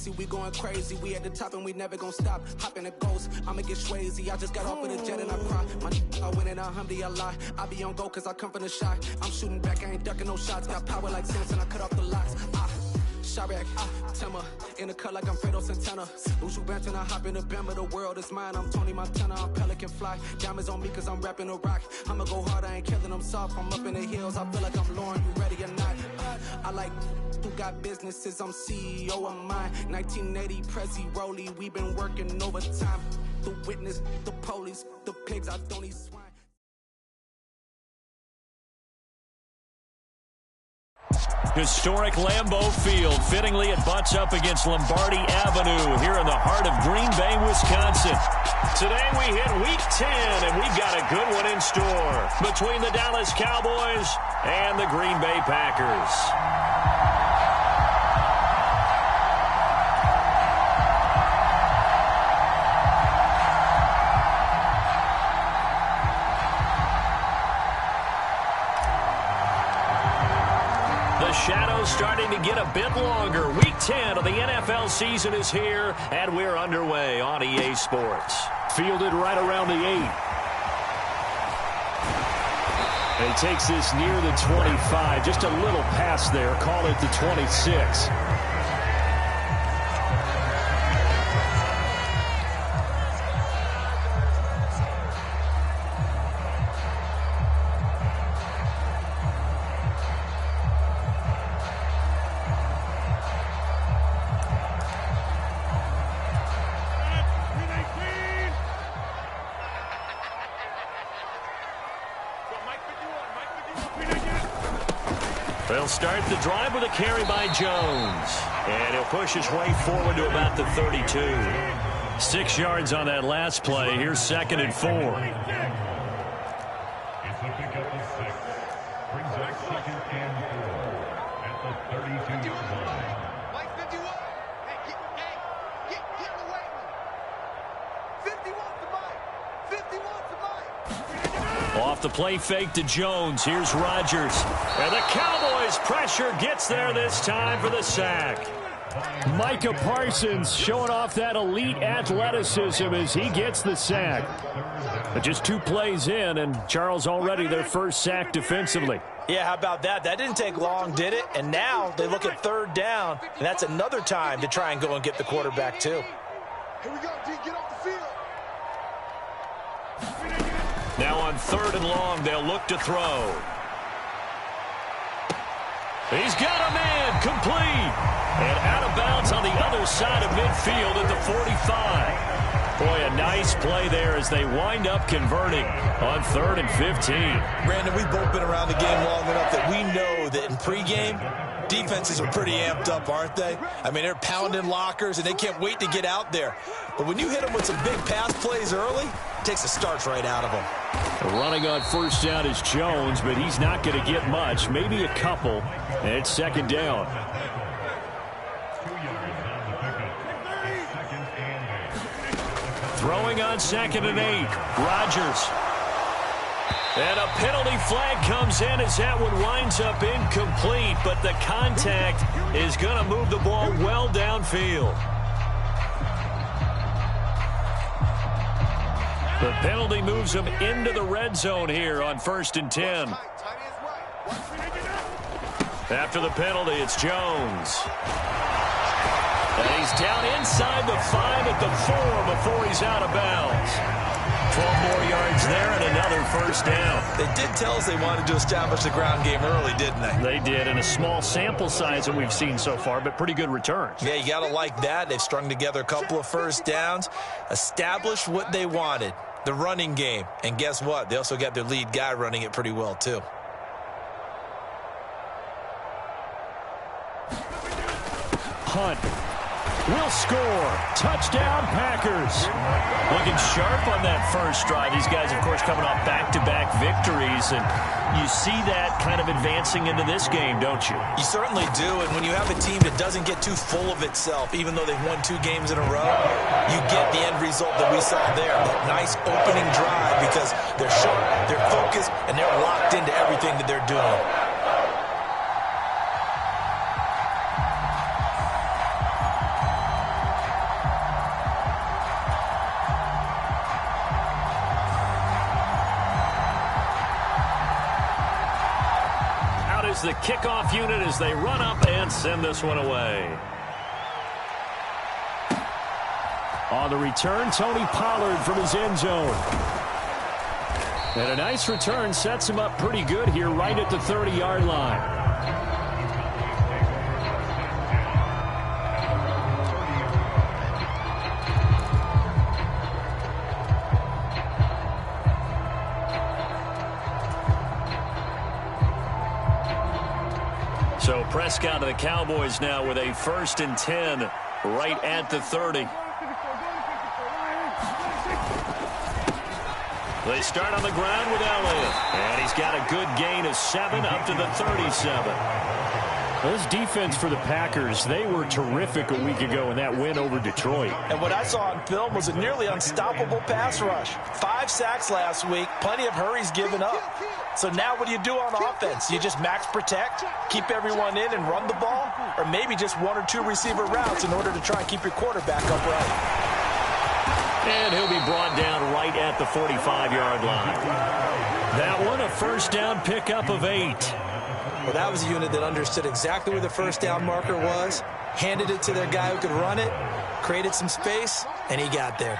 crazy, we going crazy. We at the top and we never gonna stop. Hop in a ghost, I'ma get swayzy. I just got off with a jet and I cry. I win in a Humvee, I lie. I be on go cause I come from the shot. I'm shooting back, I ain't ducking no shots. Got power like Samson, I cut off the locks. Chirac, Timmer, in the cut like I'm Fredo Santana. Lose you Benton, I hop in the Bama, the world is mine. I'm Tony Montana, I'm Pelican Fly. Diamonds on me cause I'm rapping a rock. I'ma go hard, I ain't killing them soft. I'm up in the hills, I feel like I'm Lauren, you ready or not? I like who got businesses, I'm CEO of mine. 1980 Prezi Rolly, we been working overtime. The witness, the police, the pigs, I don't eat swine. Historic Lambeau Field. Fittingly, it butts up against Lombardi Avenue here in the heart of Green Bay, Wisconsin. Today we hit Week 10, and we've got a good one in store between the Dallas Cowboys and the Green Bay Packers. Shadows starting to get a bit longer. Week 10 of the NFL season is here, and we're underway on EA Sports. Fielded right around the 8. And he takes this near the 25. Just a little pass there. Call it the 26. They'll start the drive with a carry by Jones. And he'll push his way forward to about the 32. 6 yards on that last play. Here's 2nd and 4. It's a pickup of 6. Brings up 2nd and 4 at the 32-yard line. Mike 51. Get away with it. 50 wants the mic. 50 wants the mic. Off the play fake to Jones. Here's Rodgers. And the Cowboys pressure gets there this time for the sack. Micah Parsons showing off that elite athleticism as he gets the sack. But just 2 plays in, and Charles already their first sack defensively. Yeah, how about that? That didn't take long, did it? And now they look at 3rd down, and that's another time to try and go and get the quarterback too. Here we go, D. Get off the field. Now on 3rd and long, they'll look to throw. He's got a man, complete. And out of bounds on the other side of midfield at the 45. Boy, a nice play there as they wind up converting on 3rd and 15. Brandon, we've both been around the game long enough that we know that in pregame, defenses are pretty amped up, aren't they? I mean, they're pounding lockers, and they can't wait to get out there. But when you hit them with some big pass plays early, it takes the starch right out of them. Running on 1st down is Jones, but he's not going to get much, maybe a couple. And it's 2nd down. 2 yards on the pickup. 2nd and 8. Throwing on 2nd and 8. Rodgers. And a penalty flag comes in as that one winds up incomplete, but the contact is going to move the ball well downfield. The penalty moves him into the red zone here on 1st and 10. After the penalty, it's Jones. And he's down inside the 5 at the 4 before he's out of bounds. 12 more yards there and another 1st down. They did tell us they wanted to establish the ground game early, didn't they? They did, in a small sample size that we've seen so far, but pretty good returns. Yeah, you got to like that. They've strung together a couple of 1st downs, established what they wanted, the running game. And guess what? They also got their lead guy running it pretty well, too. Hunt will score. Touchdown, Packers. Looking sharp on that first drive. These guys, of course, coming off back-to-back victories, and you see that kind of advancing into this game, don't you? You certainly do, and when you have a team that doesn't get too full of itself, even though they've won 2 games in a row, you get the end result that we saw there, that nice opening drive, because they're sharp, they're focused, and they're locked into everything that they're doing. the kickoff unit as they run up and send this one away. On the return, Tony Pollard from his end zone. And a nice return sets him up pretty good here right at the 30-yard line. So Prescott of the Cowboys now with a 1st and 10 right at the 30. They start on the ground with Elliott. And he's got a good gain of 7 up to the 37. This defense for the Packers, they were terrific a week ago in that win over Detroit. And what I saw on film was a nearly unstoppable pass rush. 5 sacks last week, plenty of hurries given up. So now what do you do on offense? You just max protect, keep everyone in and run the ball? Or maybe just 1 or 2 receiver routes in order to try and keep your quarterback upright? And he'll be brought down right at the 45-yard line. That one, a first down pickup of 8. Well, that was a unit that understood exactly where the first down marker was, handed it to their guy who could run it, created some space, and he got there.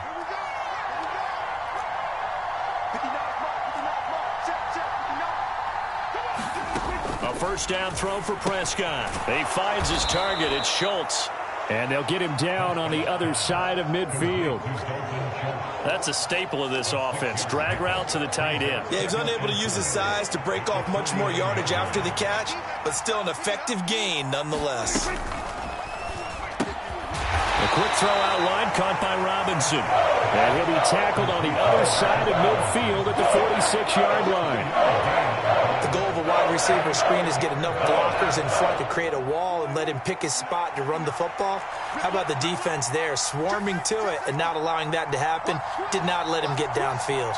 A first down throw for Prescott. He finds his target. It's Schultz. And they'll get him down on the other side of midfield. That's a staple of this offense. Drag route to the tight end. Yeah, he was unable to use his size to break off much more yardage after the catch, but still an effective gain nonetheless. A quick throw out wide caught by Robinson. And he'll be tackled on the other side of midfield at the 46-yard line. The goal of a wide receiver screen is get enough blockers in front to create a wall and let him pick his spot to run the football. How about the defense there, swarming to it and not allowing that to happen? Did not let him get downfield.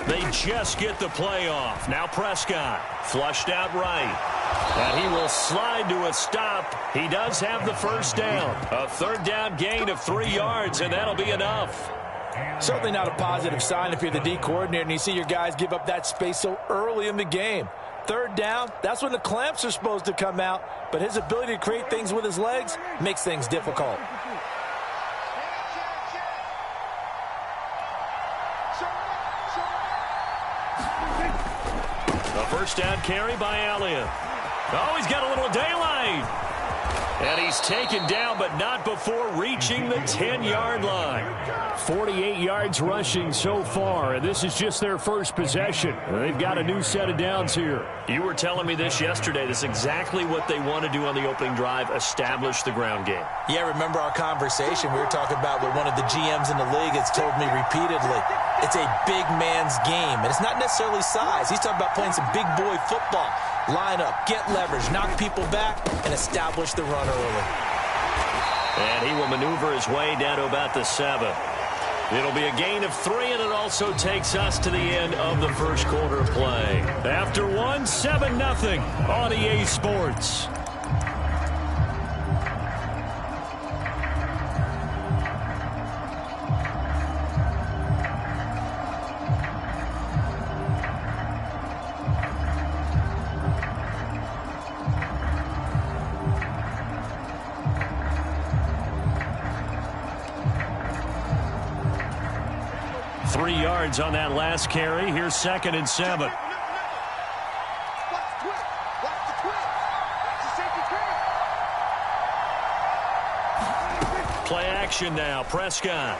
They just get the play off. Now Prescott flushed out right. And he will slide to a stop. He does have the first down. A 3rd down gain of 3 yards, and that'll be enough. Certainly not a positive sign if you're the D coordinator and you see your guys give up that space so early in the game. 3rd down, that's when the clamps are supposed to come out. But his ability to create things with his legs makes things difficult. A first down carry by Elliott. Oh, he's got a little daylight. And he's taken down, but not before reaching the 10-yard line. 48 yards rushing so far, and this is just their first possession. They've got a new set of downs here. You were telling me this yesterday. This is exactly what they want to do on the opening drive, establish the ground game. Yeah, remember our conversation. We were talking about what one of the GMs in the league has told me repeatedly. It's a big man's game, and it's not necessarily size. He's talking about playing some big boy football. Line up, get leverage, knock people back, and establish the run early. And he will maneuver his way down to about the 7. It'll be a gain of 3, and it also takes us to the end of the first quarter play. After 1, 7-0 on EA Sports. On that last carry. Here's 2nd and 7. Play action now. Prescott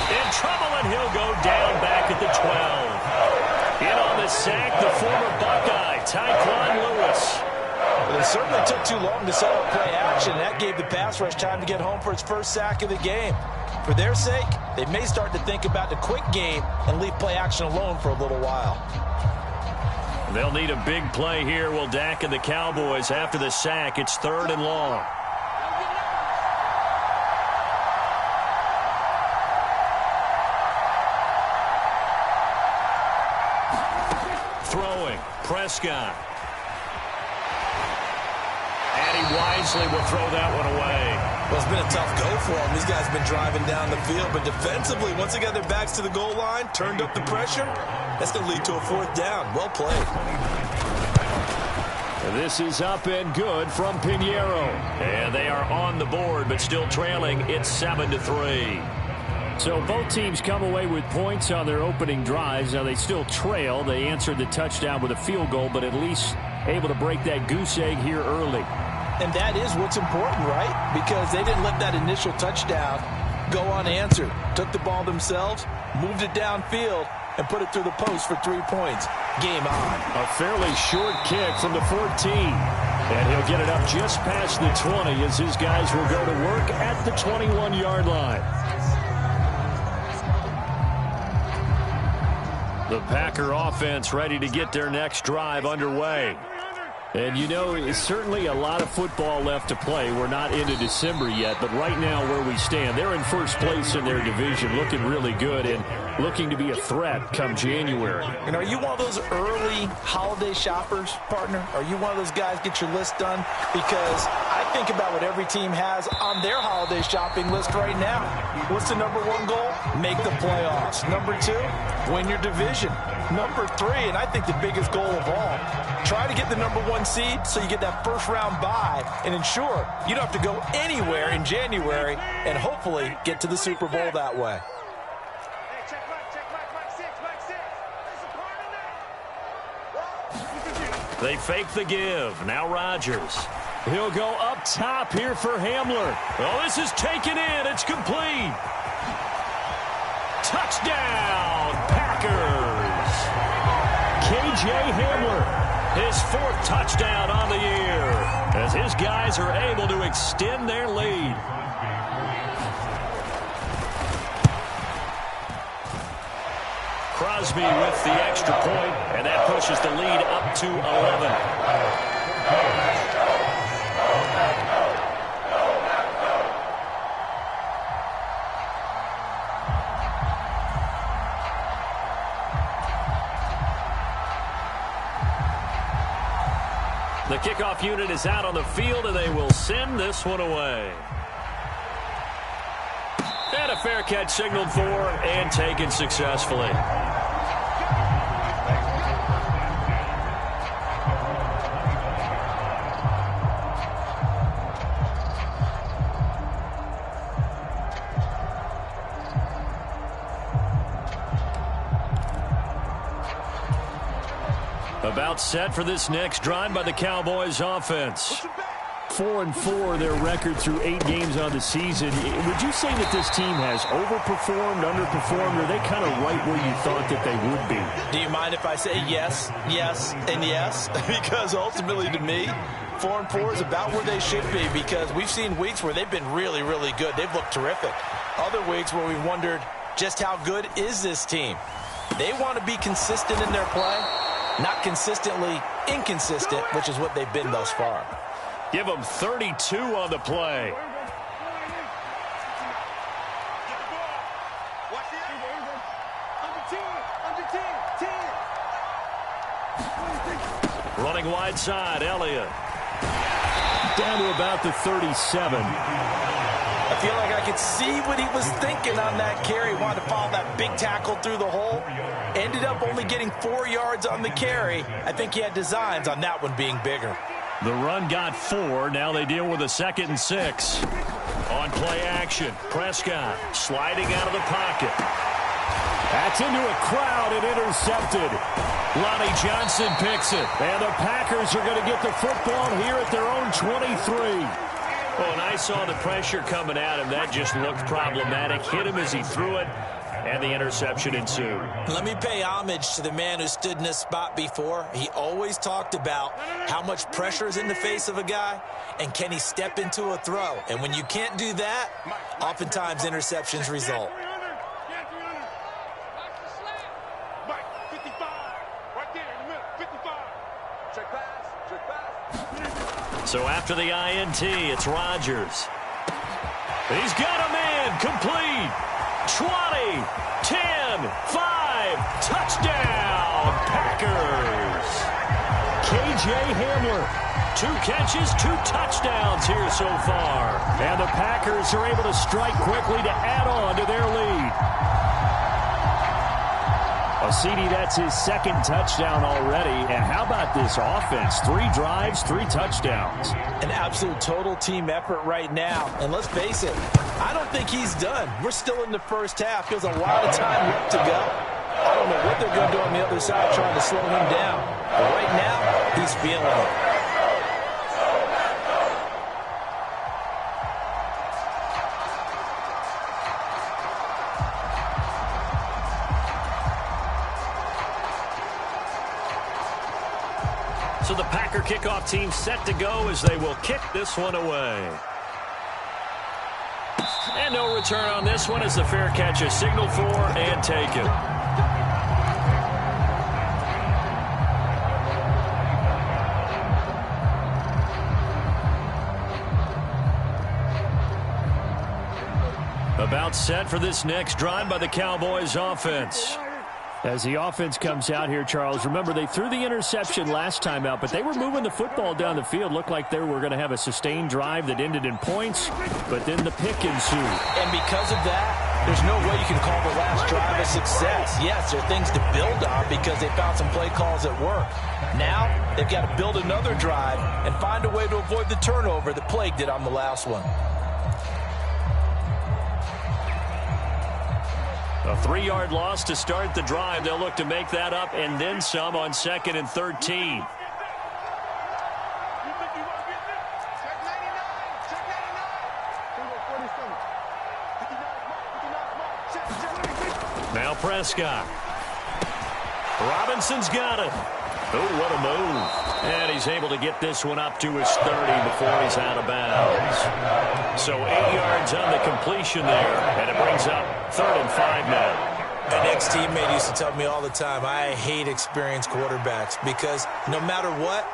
in trouble, and he'll go down back at the 12. In on the sack, the former Buckeye, Tyquan Lewis. But it certainly took too long to set up play action. That gave the pass rush time to get home for its first sack of the game. For their sake, they may start to think about the quick game and leave play action alone for a little while. They'll need a big play here. Will Dak and the Cowboys after the sack. It's 3rd and long. Prescott. And he wisely will throw that one away. Well, it's been a tough go for them. These guys have been driving down the field, but defensively, once they got their backs to the goal line, turned up the pressure, that's going to lead to a 4th down. Well played. This is up and good from Pinheiro. And they are on the board, but still trailing. It's 7-3. So both teams come away with points on their opening drives. Now they still trail. They answered the touchdown with a field goal, but at least able to break that goose egg here early. And that is what's important, right? Because they didn't let that initial touchdown go unanswered. Took the ball themselves, moved it downfield, and put it through the post for 3 points. Game on. A fairly short kick from the 14. And he'll get it up just past the 20 as his guys will go to work at the 21-yard line. The Packer offense ready to get their next drive underway. And, you know, it's certainly a lot of football left to play. We're not into December yet, but right now where we stand, they're in first place in their division, looking really good and looking to be a threat come January. And are you one of those early holiday shoppers, partner? Are you one of those guys get your list done? Because I think about what every team has on their holiday shopping list right now. What's the number 1 goal? Make the playoffs. Number 2, win your division. Number 3, and I think the biggest goal of all, try to get the number 1 seed so you get that first-round bye and ensure you don't have to go anywhere in January and hopefully get to the Super Bowl that way. They fake the give. Now Rodgers. He'll go up top here for Hamler. Oh, this is taken in. It's complete. Touchdown, Packers. KJ Hamler, his 4th touchdown on the year, as his guys are able to extend their lead. Crosby with the extra point, and that pushes the lead up to 11. The kickoff unit is out on the field, and they will send this one away. And a fair catch signaled for and taken successfully. About set for this next drive by the Cowboys offense. 4-4 their record through 8 games on the season. Would you say that this team has overperformed, underperformed, or are they kind of right where you thought that they would be? Do you mind if I say yes, yes, and yes? Because ultimately to me, 4-4 is about where they should be, because we've seen weeks where they've been really, really good. They've looked terrific. Other weeks where we've wondered just how good is this team. They want to be consistent in their play, not consistently inconsistent, which is what they've been thus far. Give them 32 on the play. Running wide side, Elliott. Down to about the 37. I feel like I could see what he was thinking on that carry. He wanted to follow that big tackle through the hole. Ended up only getting 4 yards on the carry. I think he had designs on that one being bigger. The run got 4. Now they deal with a 2nd and 6. On play action, Prescott sliding out of the pocket. That's into a crowd and intercepted. Lonnie Johnson picks it. And the Packers are going to get the football here at their own 23. Oh, and I saw the pressure coming at him. That just looked problematic. Hit him as he threw it. And the interception ensued. Let me pay homage to the man who stood in this spot before. He always talked about how much pressure is in the face of a guy, and can he step into a throw. And when you can't do that, oftentimes interceptions result. So after the INT, it's Rodgers. He's got a man complete. 20, 10, 5. drive. Touchdown, Packers. K.J. Hamler. 2 catches, 2 touchdowns here so far. And the Packers are able to strike quickly to add on to their lead. CD, that's his 2nd touchdown already. And how about this offense? 3 drives, 3 touchdowns. An absolute total team effort right now. And let's face it, I don't think he's done. We're still in the first half. There's a lot of time left to go. I don't know what they're going to do on the other side trying to slow him down. But right now, he's feeling it. So the Packer kickoff team set to go as they will kick this one away. And no return on this one as the fair catch is signaled for and taken. About set for this next drive by the Cowboys offense. As the offense comes out here, Charles, remember they threw the interception last time out, but they were moving the football down the field. Looked like they were going to have a sustained drive that ended in points, but then the pick ensued. And because of that, there's no way you can call the last drive a success. Yes, there are things to build on because they found some play calls that work. Now, they've got to build another drive and find a way to avoid the turnover that plagued it on the last one. A 3-yard loss to start the drive. They'll look to make that up and then some on 2nd and 13. Now Prescott. Robinson's got it. Oh, what a move. And he's able to get this one up to his 30 before he's out of bounds. So 8 yards on the completion there, and it brings up 3rd and 5 now. An ex-teammate used to tell me all the time, I hate experienced quarterbacks because no matter what,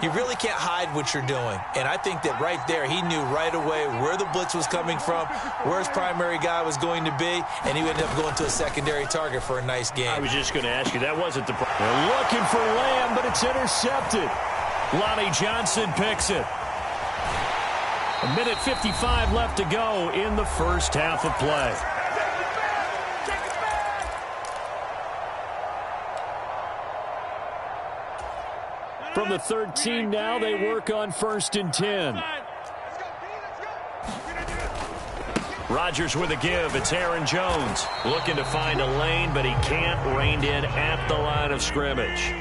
you really can't hide what you're doing. And I think that right there, he knew right away where the blitz was coming from, where his primary guy was going to be, and he ended up going to a secondary target for a nice game. I was just going to ask you, that wasn't the problem. They're looking for Lamb, but it's intercepted. Lonnie Johnson picks it. 1:55 left to go in the first half of play. From the 13 now, they work on 1st and 10. Rodgers with a give. It's Aaron Jones looking to find a lane, but he can't. Reined in at the line of scrimmage.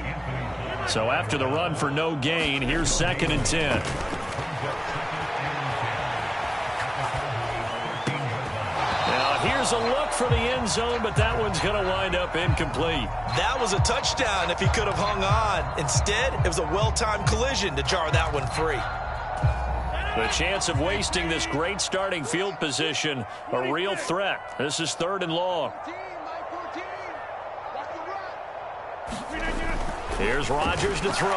So after the run for no gain, here's 2nd and 10. Now here's a look for the end zone, but that one's going to wind up incomplete. That was a touchdown if he could have hung on. Instead, it was a well-timed collision to jar that one free. The chance of wasting this great starting field position, a real threat. This is 3rd and long. Here's Rodgers to throw.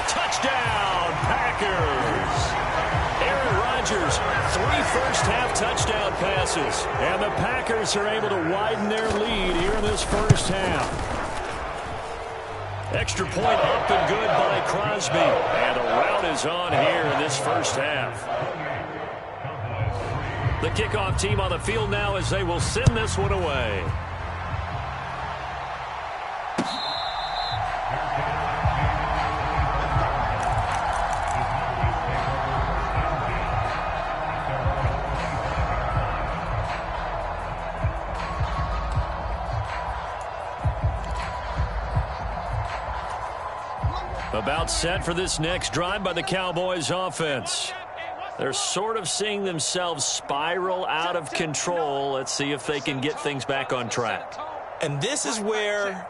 Touchdown, Packers. Aaron Rodgers, 3 first-half touchdown passes. And the Packers are able to widen their lead here in this first half. Extra point up and good by Crosby. And a rout is on here in this first half. The kickoff team on the field now as they will send this one away. About set for this next drive by the Cowboys offense. They're sort of seeing themselves spiral out of control. Let's see if they can get things back on track. And this is where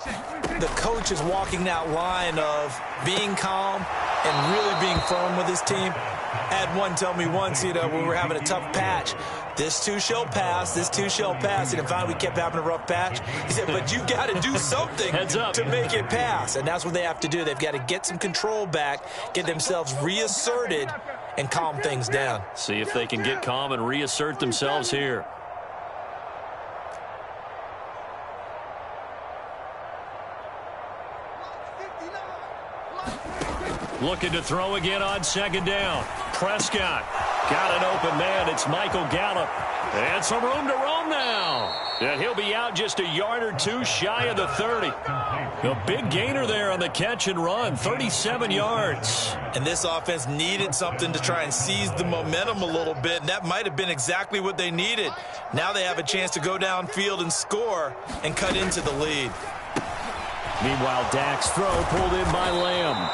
the coach is walking that line of being calm and really being firm with his team. I had one tell me once, when we were having a tough patch, this too shall pass, this too shall pass. And finally we kept having a rough patch. He said, but you got to do something to make it pass. And that's what they have to do. They've got to get some control back, get themselves reasserted, and calm things down. See if they can get calm and reassert themselves here. Looking to throw again on second down. Prescott got an open man. It's Michael Gallup. And some room to roam now. And he'll be out just a yard or two shy of the 30. A big gainer there on the catch and run, 37 yards. And this offense needed something to try and seize the momentum a little bit, and that might have been exactly what they needed. Now they have a chance to go downfield and score and cut into the lead. Meanwhile, Dak's throw pulled in by Lamb.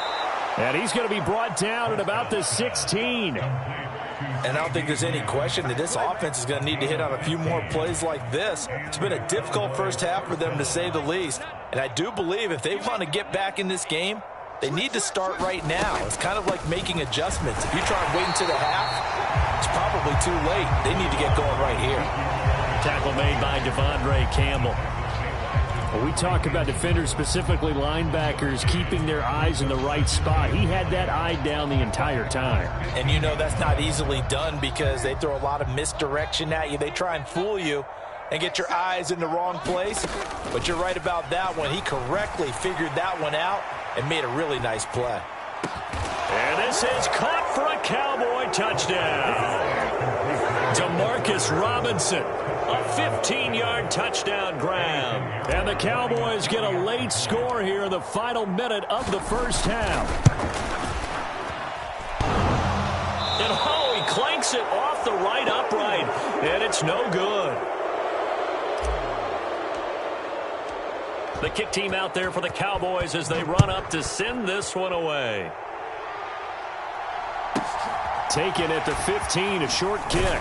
And he's going to be brought down at about the 16. And I don't think there's any question that this offense is going to need to hit on a few more plays like this. It's been a difficult first half for them, to say the least. And I do believe if they want to get back in this game, they need to start right now. It's kind of like making adjustments. If you try and wait until the half, it's probably too late. They need to get going right here. Tackle made by Devondre Campbell. Well, we talk about defenders, specifically linebackers, keeping their eyes in the right spot. He had that eye down the entire time. And you know that's not easily done because they throw a lot of misdirection at you. They try and fool you and get your eyes in the wrong place. But you're right about that one. He correctly figured that one out and made a really nice play. And this is caught for a Cowboy touchdown. Demarcus Robinson, a 15-yard touchdown grab. And the Cowboys get a late score here in the final minute of the first half. And oh, he clanks it off the right upright, and it's no good. The kick team out there for the Cowboys as they run up to send this one away. Taken at the 15, a short kick.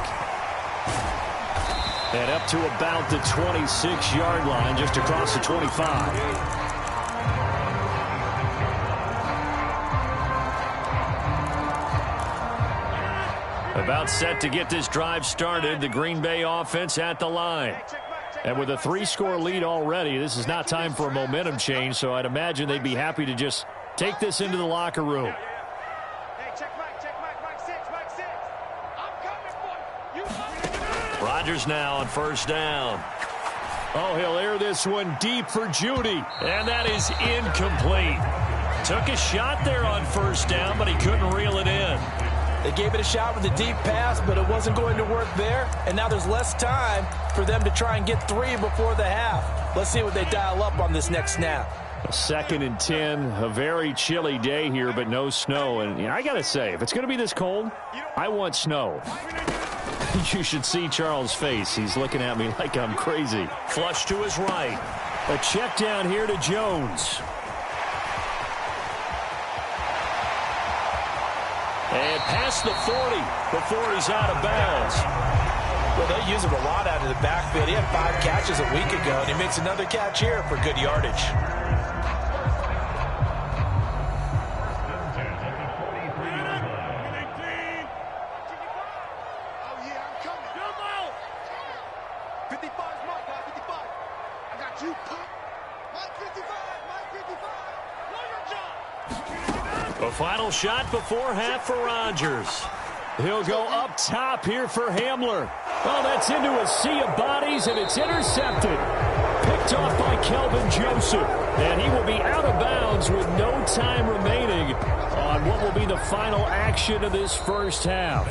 And up to about the 26-yard line, just across the 25. About set to get this drive started, the Green Bay offense at the line. And with a 3-score lead already, this is not time for a momentum change, so I'd imagine they'd be happy to just take this into the locker room. Rodgers now on first down. Oh, he'll air this one deep for Judy, and that is incomplete. Took a shot there on first down, but he couldn't reel it in. They gave it a shot with a deep pass, but it wasn't going to work there, and now there's less time for them to try and get 3 before the half. Let's see what they dial up on this next snap. 2nd and 10, a very chilly day here, but no snow. And I got to say, if it's going to be this cold, I want snow. You should see Charles' face. He's looking at me like I'm crazy. Flush to his right. A check down here to Jones. And past the 40 before he's out of bounds. Well, they use him a lot out of the backfield. He had 5 catches a week ago, and he makes another catch here for good yardage. A final shot before half for Rodgers. He'll go up top here for Hamler. Oh, that's into a sea of bodies, and it's intercepted. Picked off by Kelvin Joseph. And he will be out of bounds with no time remaining on what will be the final action of this first half.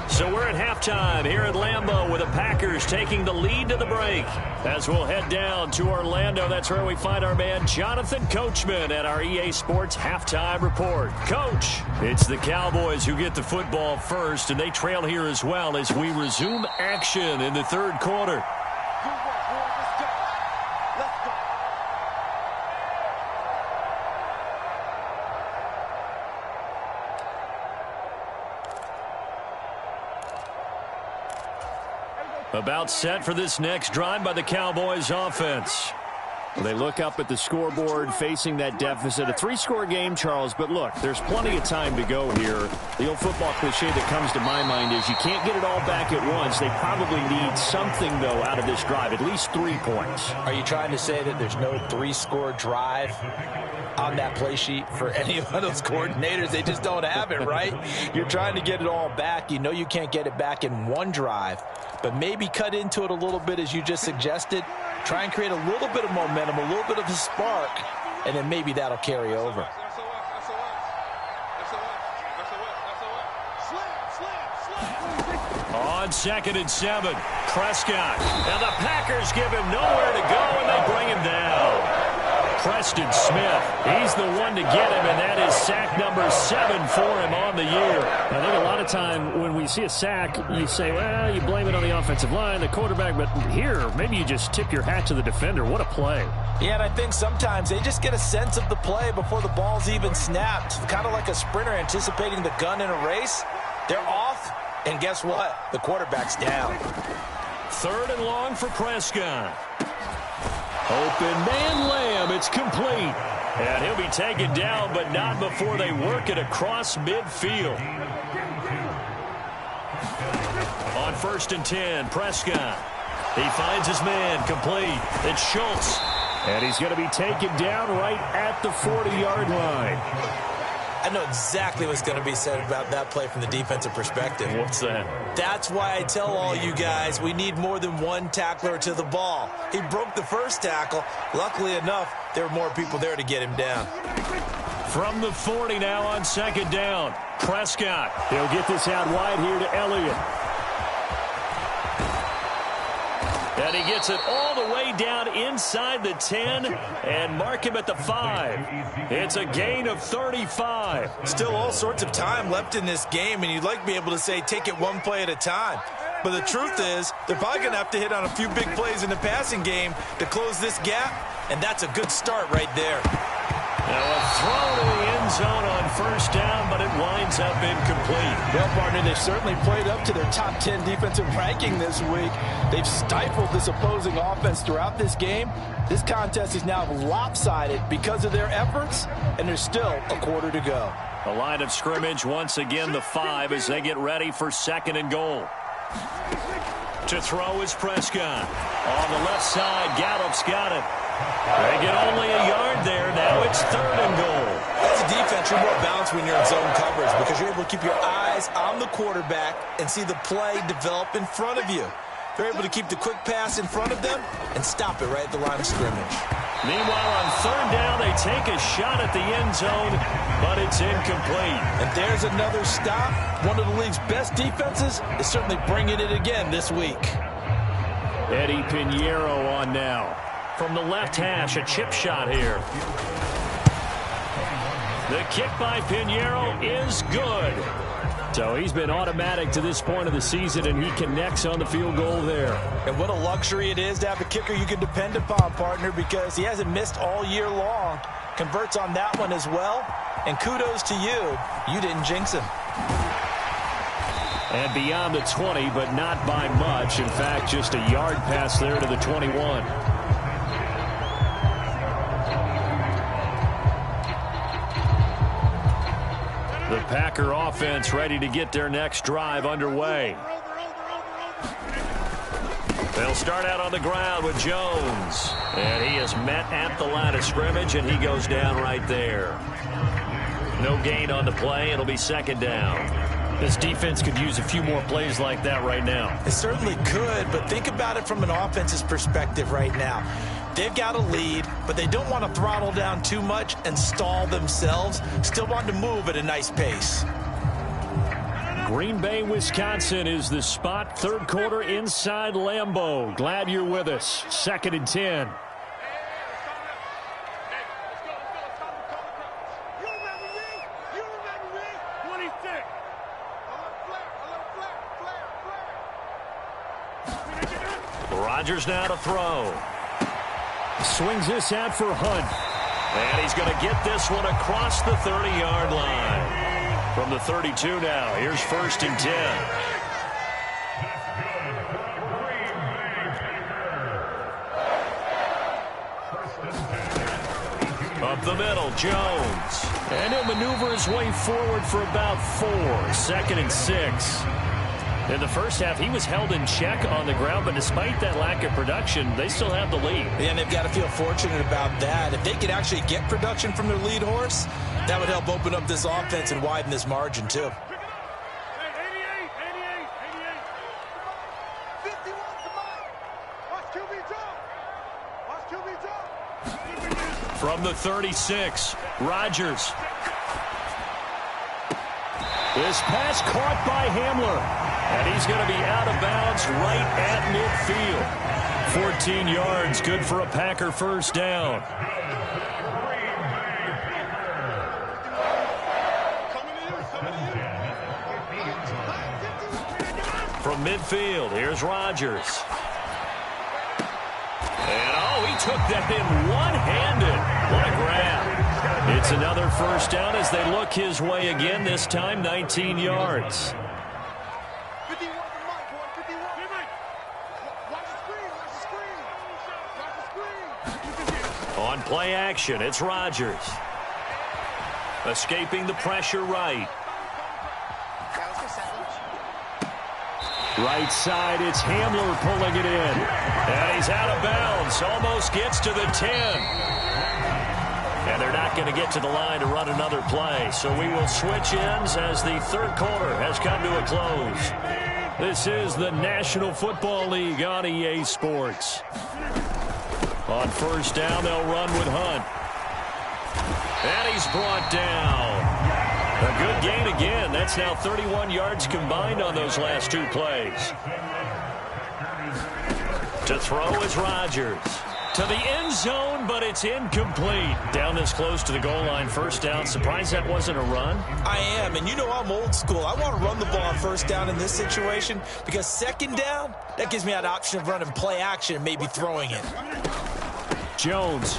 So we're at halftime here at Lambeau with the Packers taking the lead to the break. As we'll head down to Orlando, that's where we find our man Jonathan Coachman at our EA Sports Halftime Report. Coach, it's the Cowboys who get the football first, and they trail here as well as we resume action in the third quarter. About set for this next drive by the Cowboys offense. They look up at the scoreboard facing that deficit. A 3-score game, Charles, but look, there's plenty of time to go here. The old football cliche that comes to my mind is you can't get it all back at once. They probably need something, though, out of this drive, at least 3 points. Are you trying to say that there's no 3-score drive on that play sheet for any of those coordinators? They just don't have it, right? You're trying to get it all back. You know you can't get it back in one drive, but maybe cut into it a little bit as you just suggested. Try and create a little bit of momentum, a little bit of a spark, and then maybe that'll carry over. on 2nd and 7. Prescott. And the Packers give him nowhere to go, and they bring him down. Preston Smith, he's the one to get him, and that is sack number 7 for him on the year. I think a lot of time when we see a sack, you say, well, you blame it on the offensive line, the quarterback, but here, maybe you just tip your hat to the defender. What a play. Yeah, and I think sometimes they just get a sense of the play before the ball's even snapped. Kind of like a sprinter anticipating the gun in a race. They're off, and guess what? The quarterback's down. 3rd and long for Prescott. Open man Lamb, it's complete. And he'll be taken down, but not before they work it across midfield. On 1st and 10, Prescott. He finds his man, complete. It's Schultz. And he's going to be taken down right at the 40-yard line. I know exactly what's going to be said about that play from the defensive perspective. What's that? That's why I tell all you guys we need more than one tackler to the ball. He broke the first tackle. Luckily enough, there were more people there to get him down. From the 40 now on 2nd down. Prescott. He'll get this out wide here to Elliott. And he gets it all the way down inside the 10 and mark him at the 5. It's a gain of 35. Still all sorts of time left in this game, and you'd like to be able to say take it one play at a time. But the truth is, they're probably going to have to hit on a few big plays in the passing game to close this gap, and that's a good start right there. Now a throw to the end zone on 1st down, but it winds up incomplete. Well, partner, they've certainly played up to their top 10 defensive ranking this week. They've stifled this opposing offense throughout this game. This contest is now lopsided because of their efforts, and there's still a quarter to go. The line of scrimmage once again the 5 as they get ready for 2nd and goal. To throw is Prescott. On the left side, Gallup's got it. They get only a yard there. Now it's 3rd and goal. As a defense, you're more balanced when you're in zone coverage because you're able to keep your eyes on the quarterback and see the play develop in front of you. They're able to keep the quick pass in front of them and stop it right at the line of scrimmage. Meanwhile, on 3rd down, they take a shot at the end zone, but it's incomplete. And there's another stop. One of the league's best defenses is certainly bringing it again this week. Eddie Pinheiro on now. From the left hash, a chip shot here. The kick by Pinheiro is good. So he's been automatic to this point of the season, and he connects on the field goal there. And what a luxury it is to have a kicker you can depend upon, partner, because he hasn't missed all year long. Converts on that one as well. And kudos to you. You didn't jinx him. And beyond the 20, but not by much. In fact, just a yard pass there to the 21. The Packer offense ready to get their next drive underway. They'll start out on the ground with Jones. And he is met at the line of scrimmage, and he goes down right there. No gain on the play. It'll be 2nd down. This defense could use a few more plays like that right now. It certainly could, but think about it from an offense's perspective right now. They've got a lead, but they don't want to throttle down too much and stall themselves. Still want to move at a nice pace. Green Bay, Wisconsin is the spot. 3rd quarter inside Lambeau. Glad you're with us. 2nd and 10. Rodgers now to throw. Swings this out for Hunt. And he's going to get this one across the 30-yard line. From the 32 now, here's 1st and 10. Up the middle, Jones. And he'll maneuver his way forward for about 4. 2nd and 6. In the first half, he was held in check on the ground, but despite that lack of production, they still have the lead. And they've got to feel fortunate about that. If they could actually get production from their lead horse, that would help open up this offense and widen this margin, too. From the 36, Rodgers. This pass caught by Hamler. And he's going to be out of bounds right at midfield. 14 yards, good for a Packer first down. From midfield, here's Rodgers. And, oh, he took that in one-handed. What a grab. It's another first down as they look his way again, this time 19 yards. On play action, it's Rodgers. Escaping the pressure right. Right side, it's Hamler pulling it in. And he's out of bounds. Almost gets to the 10. And they're not going to get to the line to run another play. So we will switch ends as the third quarter has come to a close. This is the National Football League on EA Sports. On first down, they'll run with Hunt. And he's brought down. A good gain again. That's now 31 yards combined on those last two plays. To throw is Rodgers. To the end zone, but it's incomplete. Down this close to the goal line, first down. Surprised that wasn't a run? I am, and you know I'm old school. I want to run the ball on first down in this situation because second down, that gives me that option of running play action and maybe throwing it. Jones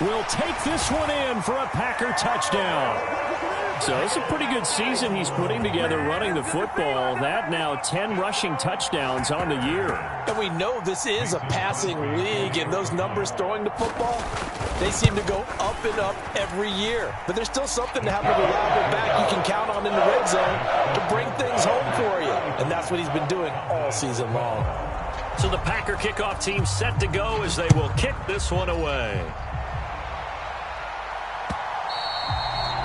will take this one in for a Packer touchdown. So it's a pretty good season he's putting together running the football. That now 10 rushing touchdowns on the year. And we know this is a passing league, and those numbers throwing the football, they seem to go up and up every year. But there's still something to have a reliable back you can count on in the red zone to bring things home for you. And that's what he's been doing all season long. So the Packer kickoff team set to go as they will kick this one away.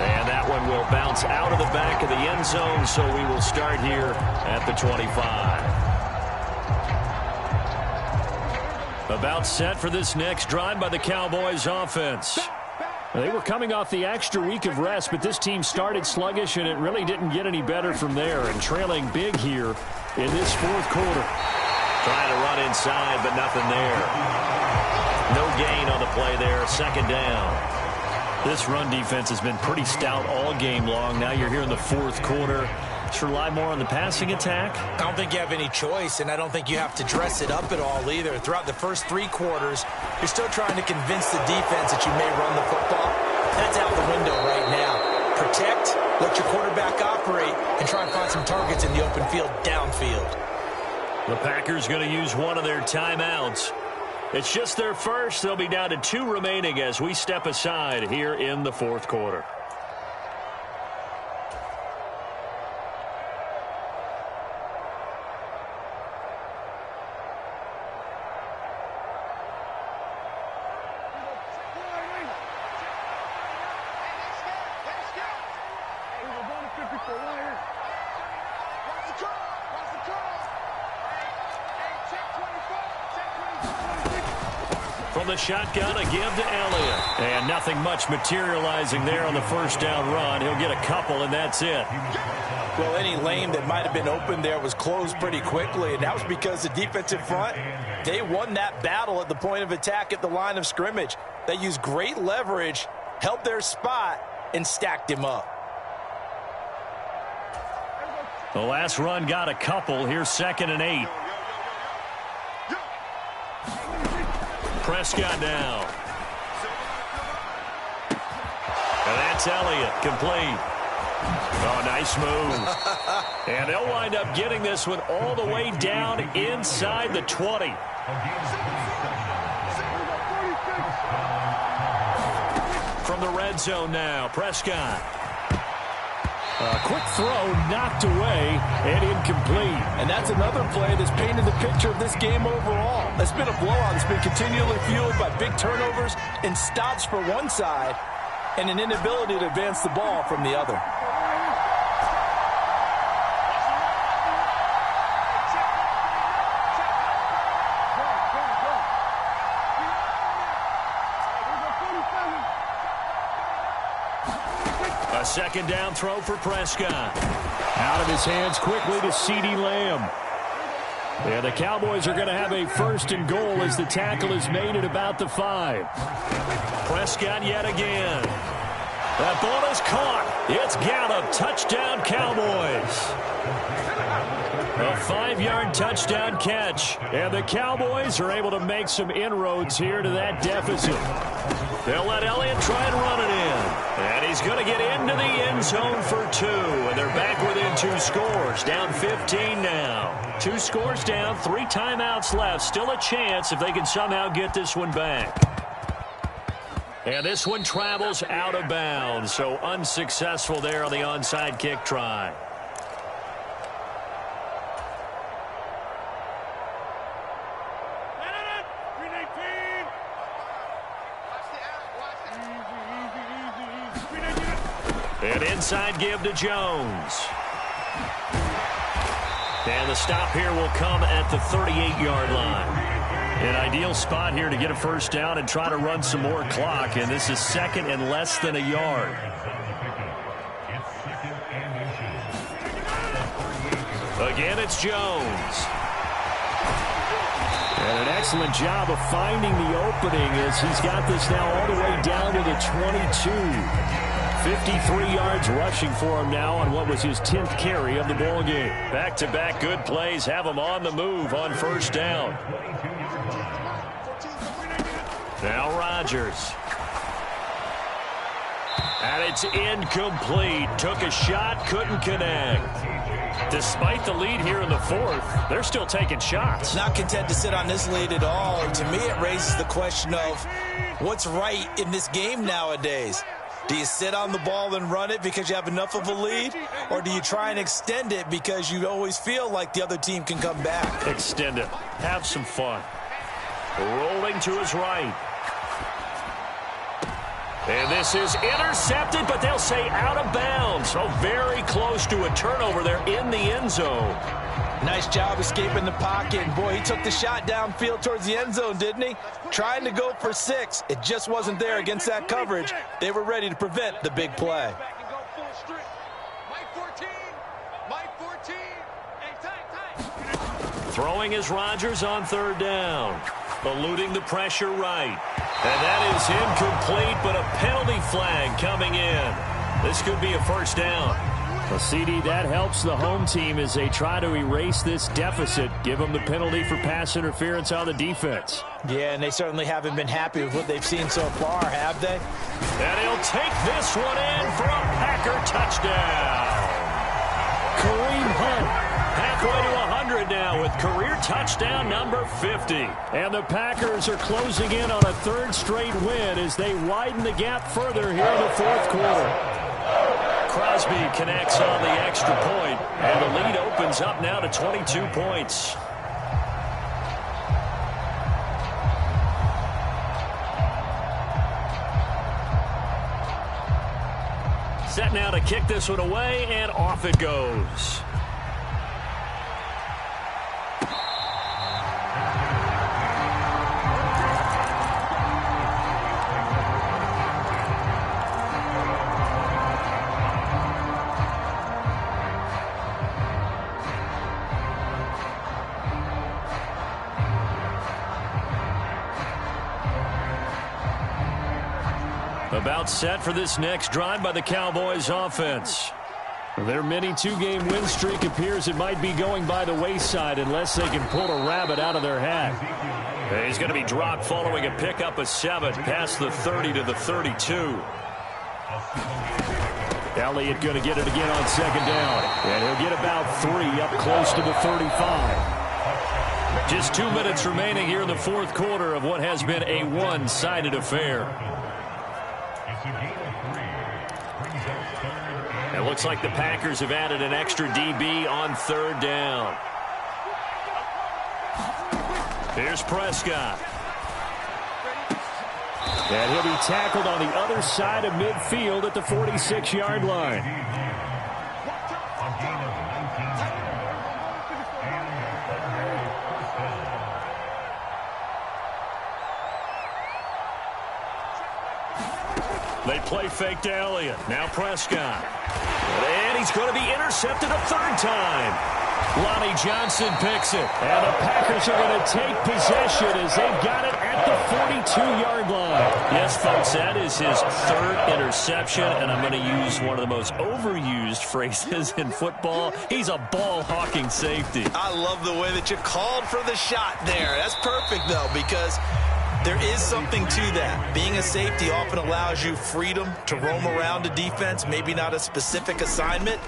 And that one will bounce out of the back of the end zone, so we will start here at the 25. About set for this next drive by the Cowboys offense. They were coming off the extra week of rest, but this team started sluggish, and it really didn't get any better from there. And trailing big here in this fourth quarter. Trying to run inside, but nothing there. No gain on the play there, second down. This run defense has been pretty stout all game long. Now you're here in the fourth quarter. Just rely more on the passing attack. I don't think you have any choice, and I don't think you have to dress it up at all either. Throughout the first three quarters, you're still trying to convince the defense that you may run the football. That's out the window right now. Protect, let your quarterback operate, and try and find some targets in the open field downfield. The Packers going to use one of their timeouts. It's just their first. They'll be down to 2 remaining as we step aside here in the fourth quarter. From the shotgun, a give to Elliott. And nothing much materializing there on the first down run. He'll get a couple, and that's it. Well, any lane that might have been open there was closed pretty quickly, and that was because the defensive front, they won that battle at the point of attack at the line of scrimmage. They used great leverage, held their spot, and stacked him up. The last run got a couple. Here's 2nd and 8. Prescott down. And that's Elliott, complete. Oh, nice move. And they'll wind up getting this one all the way down inside the 20. From the red zone now, Prescott. A quick throw knocked away and incomplete. And that's another play that's painted the picture of this game overall. It's been a blowout. It's been continually fueled by big turnovers and stops for one side and an inability to advance the ball from the other. A second down throw for Prescott. Out of his hands quickly to CeeDee Lamb. And the Cowboys are going to have a 1st and goal as the tackle is made at about the 5. Prescott yet again. That ball is caught. It's Gallup. Touchdown, Cowboys. A 5-yard touchdown catch. And the Cowboys are able to make some inroads here to that deficit. They'll let Elliott try and run it in. And he's going to get into the end zone for 2. And they're back within 2 scores. Down 15 now. 2 scores down, 3 timeouts left. Still a chance if they can somehow get this one back. And this one travels out of bounds. So unsuccessful there on the onside kick try. An inside give to Jones. And the stop here will come at the 38-yard line. An ideal spot here to get a 1st down and try to run some more clock. And this is 2nd and less than a yard. Again, it's Jones. And an excellent job of finding the opening as he's got this now all the way down to the 22. 53 yards rushing for him now on what was his 10th carry of the ballgame. Back-to-back good plays have him on the move on 1st down. Now Rodgers. And it's incomplete. Took a shot, couldn't connect. Despite the lead here in the 4th, they're still taking shots. Not content to sit on this lead at all. To me, it raises the question of what's right in this game nowadays. Do you sit on the ball and run it because you have enough of a lead? Or do you try and extend it because you always feel like the other team can come back? Extend it. Have some fun. Rolling to his right. And this is intercepted, but they'll say out of bounds. So very close to a turnover there in the end zone. Nice job escaping the pocket. And boy, he took the shot downfield towards the end zone, didn't he? Trying to go for 6. It just wasn't there against that coverage. They were ready to prevent the big play. Throwing is Rodgers on 3rd down. Eluding the pressure right. And that is incomplete, but a penalty flag coming in. This could be a 1st down. Well, CD, that helps the home team as they try to erase this deficit. Give them the penalty for pass interference on the defense. Yeah, and they certainly haven't been happy with what they've seen so far, have they? And he'll take this one in for a Packer touchdown. Kareem Hunt halfway to 100 now with career touchdown number 50. And the Packers are closing in on a 3rd straight win as they widen the gap further here in the 4th quarter. Crosby connects on the extra point, and the lead opens up now to 22 points. Set now to kick this one away, and off it goes. About set for this next drive by the Cowboys offense. Their mini 2-game win streak appears it might be going by the wayside unless they can pull a rabbit out of their hat. He's going to be dropped following a pickup of 7 past the 30 to the 32. Elliott going to get it again on 2nd down. And he'll get about 3 up close to the 35. Just 2 minutes remaining here in the 4th quarter of what has been a one-sided affair. It looks like the Packers have added an extra DB on 3rd down. Here's Prescott. And he'll be tackled on the other side of midfield at the 46-yard line. They play fake to Elliott. Now Prescott. And he's going to be intercepted a third time. Lonnie Johnson picks it. And the Packers are going to take possession as they've got it at the 42-yard line. Yes, folks, that is his third interception, and I'm going to use one of the most overused phrases in football. He's a ball-hawking safety. I love the way that you called for the shot there. That's perfect, though, because there is something to that. Being a safety often allows you freedom to roam around a defense, maybe not a specific assignment.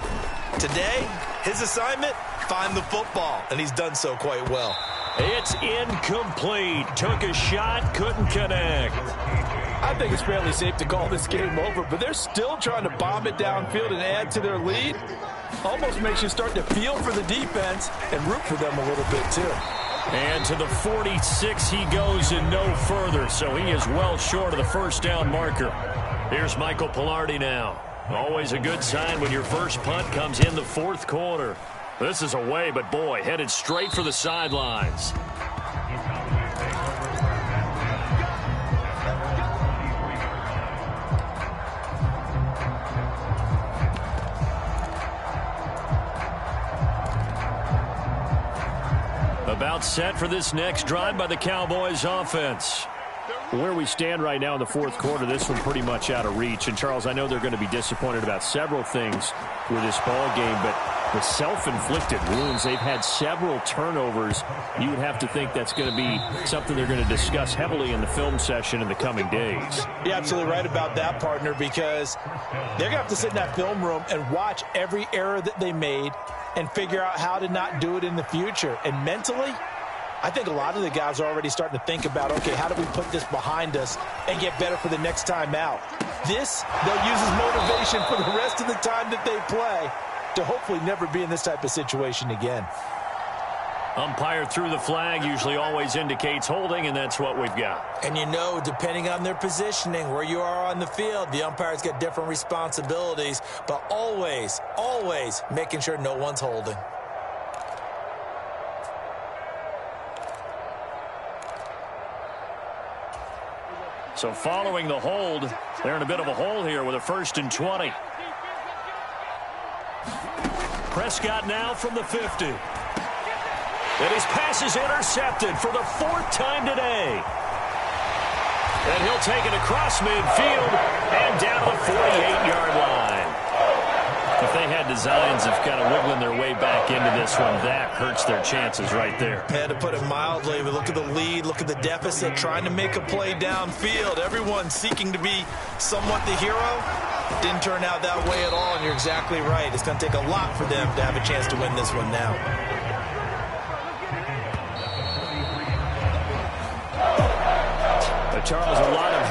Today, his assignment, find the football, and he's done so quite well. It's incomplete. Took a shot, couldn't connect. I think it's fairly safe to call this game over, but they're still trying to bomb it downfield and add to their lead. Almost makes you start to feel for the defense and root for them a little bit, too. And to the 46 he goes and no further, so he is well short of the first down marker. Here's Michael Pilardi now. Always a good sign when your first punt comes in the fourth quarter. This is away, but boy, headed straight for the sidelines. About set for this next drive by the Cowboys offense. Where we stand right now in the fourth quarter, this one pretty much out of reach. And, Charles, I know they're going to be disappointed about several things with this ball game, but the self-inflicted wounds, they've had several turnovers. You would have to think that's going to be something they're going to discuss heavily in the film session in the coming days. You're absolutely right about that, partner, because they're going to have to sit in that film room and watch every error that they made and figure out how to not do it in the future. And mentally, I think a lot of the guys are already starting to think about, okay, how do we put this behind us and get better for the next time out? This, they'll use as motivation for the rest of the time that they play to hopefully never be in this type of situation again. Umpire threw the flag, usually always indicates holding, and that's what we've got. And you know, depending on their positioning, where you are on the field, the umpires get different responsibilities, but always, always making sure no one's holding. So following the hold, they're in a bit of a hole here with a 1st and 20. Prescott now from the 50. And his pass is intercepted for the 4th time today. And he'll take it across midfield and down to the 48-yard line. If they had designs of kind of wiggling their way back into this one, that hurts their chances right there. Yeah, to put it mildly, we look at the lead, look at the deficit, trying to make a play downfield. Everyone seeking to be somewhat the hero. Didn't turn out that way at all, and you're exactly right. It's going to take a lot for them to have a chance to win this one now. But Charles, a lot of